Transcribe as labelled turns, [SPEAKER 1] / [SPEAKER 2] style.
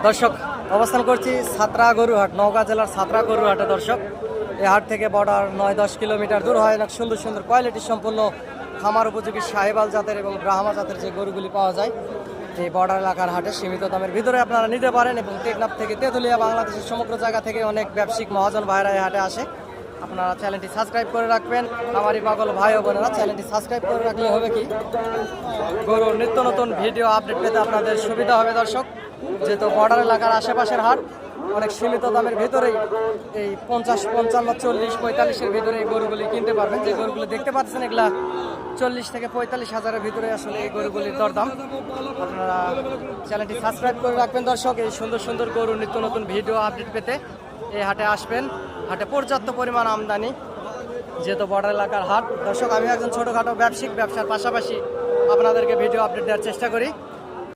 [SPEAKER 1] দর্শক, অবস্থান করছি ছাত্রা গরুহাট, নওগাঁ জেলার ছাত্রা গরুহাটে। দর্শক, এই হাট থেকে বর্ডার 9-10 কিলোমিটার দূর হয়। অনেক সুন্দর সুন্দর কোয়ালিটি সম্পন্ন খামার উপযোগী সাহেবাল জাতের এবং ব্রাহ্মা জাতের যে গরুগুলি পাওয়া যায় এই বর্ডার এলাকার হাটে সীমিত দামের ভিতরে আপনারা নিতে পারেন। এবং টেকনাফ থেকে তেঁতুলিয়া, বাংলাদেশের সমগ্র জায়গা থেকে অনেক ব্যবসায়িক মহাজন ভাইরা এই হাটে আসে। আপনারা চ্যানেলটি সাবস্ক্রাইব করে রাখবেন। আমারই পাগল ভাই ও বোনেরা, চ্যানেলটি সাবস্ক্রাইব করে রাখলে হবে কি, গরুর নিত্য নতুন ভিডিও আপডেট পেতে আপনাদের সুবিধা হবে। দর্শক, যেহেতু বর্ডার এলাকার আশেপাশের হাট, অনেক সীমিত দামের ভিতরেই এই 50, 55, 40, 45-এর ভিতরে এই গরুগুলি কিনতে পারবেন। যে গরুগুলি দেখতে পাচ্ছেন এগুলা 40 থেকে 45 হাজারের ভিতরে আসলে এই গরুগুলির দরদাম। আপনারা চ্যানেলটি সাবস্ক্রাইব করে রাখবেন। দর্শক, এই সুন্দর সুন্দর গরুর নিত্য নতুন ভিডিও আপডেট পেতে এই হাটে আসবেন। হাটে পর্যাপ্ত পরিমাণ আমদানি, যেহেতু বর্ডার এলাকার হাট। দর্শক, আমি একজন ছোটোখাটো ব্যবসার পাশাপাশি আপনাদেরকে ভিডিও আপডেট দেওয়ার চেষ্টা করি।